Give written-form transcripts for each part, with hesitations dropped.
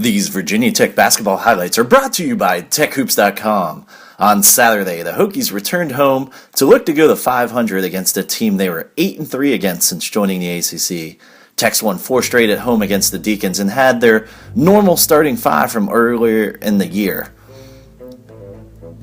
These Virginia Tech basketball highlights are brought to you by TechHoops.com. On Saturday, the Hokies returned home to look to go to 500 against a team they were 8-3 against since joining the ACC. Techs won 4 straight at home against the Deacons and had their normal starting 5 from earlier in the year.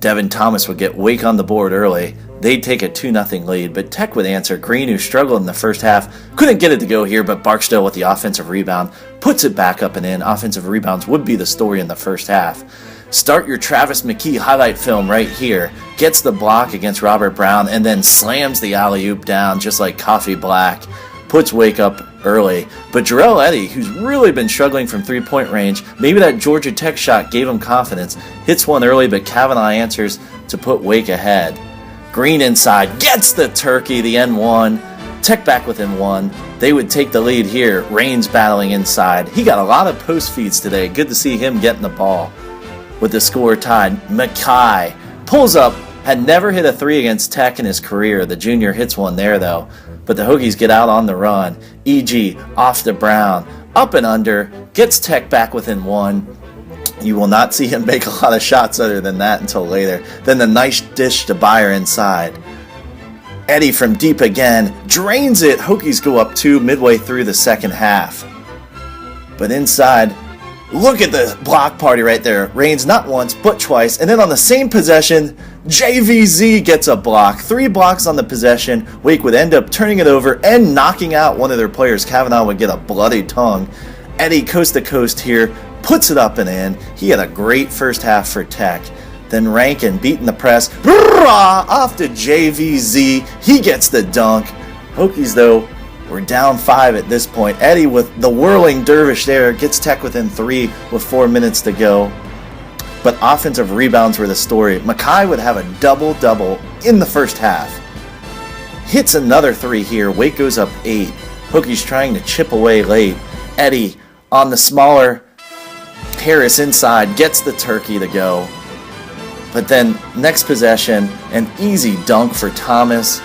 Devin Thomas would get Wake on the board early. They'd take a 2-0 lead, but Tech would answer. Green, who struggled in the first half, couldn't get it to go here, but Barksdale with the offensive rebound puts it back up and in. Offensive rebounds would be the story in the first half. Start your Travis McKee highlight film right here. Gets the block against Robert Brown and then slams the alley-oop down just like Coffee Black. Puts Wake up early. But Jarrell Eddy, who's really been struggling from three-point range, maybe that Georgia Tech shot gave him confidence, hits one early, but Kavanaugh answers to put Wake ahead. Green inside, gets the turkey, the N1. Tech back within 1. They would take the lead here. Raines battling inside. He got a lot of post feeds today. Good to see him getting the ball. With the score tied, Mackay pulls up. Had never hit a 3 against Tech in his career. The junior hits one there, though. But the Hokies get out on the run. E.G. off to Brown. Up and under. Gets Tech back within 1. You will not see him make a lot of shots other than that until later. Then the nice dish to Byer inside. Eddy from deep again. Drains it. Hokies go up 2 midway through the second half. But inside, look at the block party right there. Raines not once, but twice. And then on the same possession, JVZ gets a block. 3 blocks on the possession. Wake would end up turning it over and knocking out one of their players. Kavanaugh would get a bloody tongue. Eddy coast to coast here. Puts it up and in. He had a great first half for Tech. Then Rankin beating the press. Off to JVZ. He gets the dunk. Hokies, though, were down 5 at this point. Eddy with the whirling dervish there gets Tech within 3 with 4 minutes to go. But offensive rebounds were the story. Mackay would have a double-double in the first half. Hits another 3 here. Wake goes up 8. Hokies trying to chip away late. Eddy on the smaller Harris inside gets the turkey to go. But then next possession, an easy dunk for Thomas.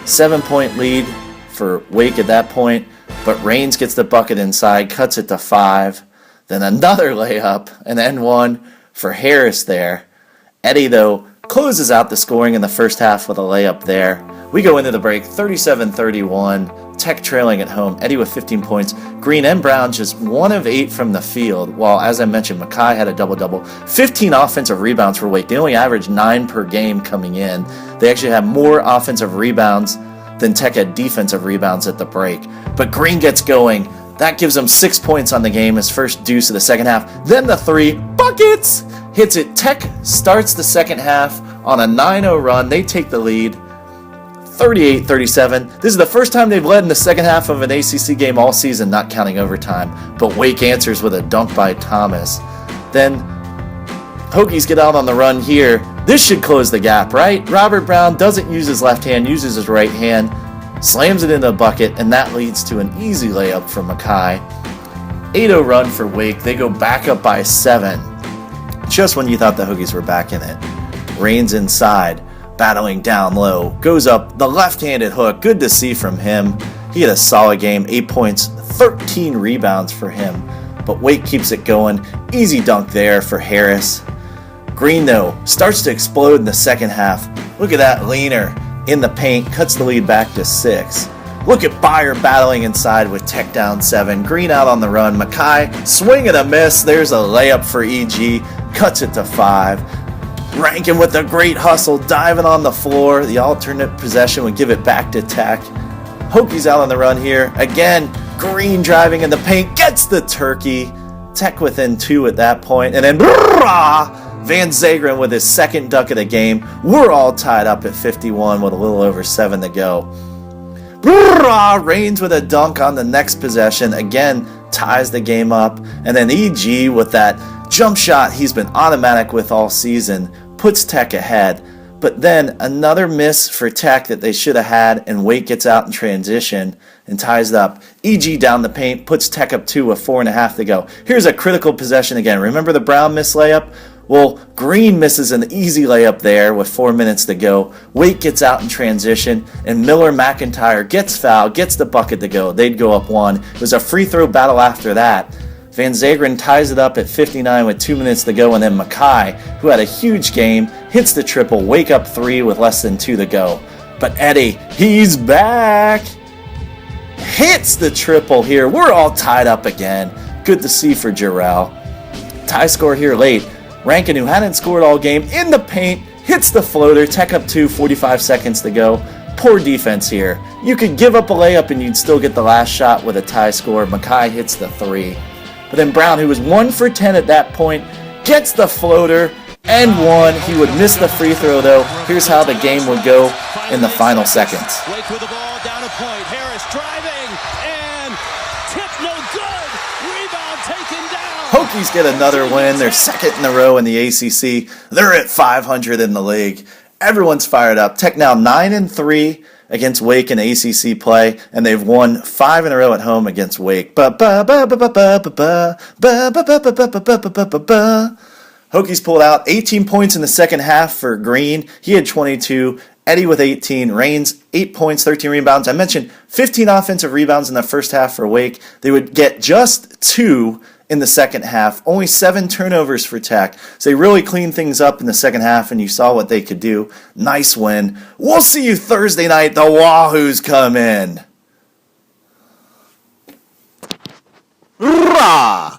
7-point lead for Wake at that point. But Raines gets the bucket inside, cuts it to 5. Then another layup, an N1 for Harris there. Eddy, though, closes out the scoring in the first half with a layup there. We go into the break, 37-31. Tech trailing at home. Eddy with 15 points. Green and Brown just 1 of 8 from the field, while, as I mentioned, Mackay had a double-double. 15 offensive rebounds for Wake. They only averaged 9 per game coming in. They actually had more offensive rebounds than Tech had defensive rebounds at the break. But Green gets going. That gives him 6 points on the game, his first deuce of the second half. Then the 3 buckets! Hits it. Tech starts the second half on a 9-0 run. They take the lead. 38-37. This is the first time they've led in the second half of an ACC game all season, not counting overtime. But Wake answers with a dunk by Thomas. Then Hokies get out on the run here. This should close the gap, right? Robert Brown doesn't use his left hand, uses his right hand, slams it in the bucket, and that leads to an easy layup for Mackay. 8-0 run for Wake. They go back up by 7. Just when you thought the Hokies were back in it. Raines inside. Battling down low, goes up the left-handed hook. Good to see from him. He had a solid game, 8 points, 13 rebounds for him. But Wake keeps it going. Easy dunk there for Harris. Green, though, starts to explode in the second half. Look at that leaner in the paint, cuts the lead back to 6. Look at Byer battling inside with Tech down 7. Green out on the run. Mackay, swing and a miss. There's a layup for E.G., cuts it to 5. Rankin with a great hustle, diving on the floor. The alternate possession would give it back to Tech. Hokies out on the run here. Again, Green driving in the paint, gets the turkey. Tech within 2 at that point. And then Van Zagren with his second dunk of the game. We're all tied up at 51 with a little over 7 to go. Raines with a dunk on the next possession. Again, ties the game up. And then E.G. with that jump shot he's been automatic with all season, puts Tech ahead. But then another miss for Tech that they should have had, and Wake gets out in transition and ties it up. E.G. down the paint, puts Tech up 2 with 4.5 to go. Here's a critical possession again. Remember the Brown miss layup? Well, Green misses an easy layup there with 4 minutes to go. Wake gets out in transition, and Miller McIntyre gets fouled, gets the bucket to go. They'd go up 1. It was a free throw battle after that. Van Zagren ties it up at 59 with 2 minutes to go, and then Mackay, who had a huge game, hits the triple, Wake up 3 with less than 2 to go. But Eddie, he's back! Hits the triple here. We're all tied up again. Good to see for Jarrell. Tie score here late. Rankin, who hadn't scored all game, in the paint, hits the floater. Tech up 2, 45 seconds to go. Poor defense here. You could give up a layup and you'd still get the last shot with a tie score. Mackay hits the 3. But then Brown, who was 1 for 10 at that point, gets the floater and 1. He would miss the free throw, though. Here's how the game would go in the final seconds. Wake with the ball, down a point. Harris driving and tip no good. Rebound taken down. Hokies get another win. They're second in a row in the ACC. They're at 500 in the league. Everyone's fired up. Tech now 9-3 against Wake in ACC play, and they've won 5 in a row at home against Wake. Hokies pulled out 18 points in the second half for Green. He had 22. Eddie with 18. Raines, 8 points, 13 rebounds. I mentioned 15 offensive rebounds in the first half for Wake. They would get just 2 in the second half. Only 7 turnovers for Tech. So they really cleaned things up in the second half, and you saw what they could do. Nice win. We'll see you Thursday night. The Wahoos come in. Rah!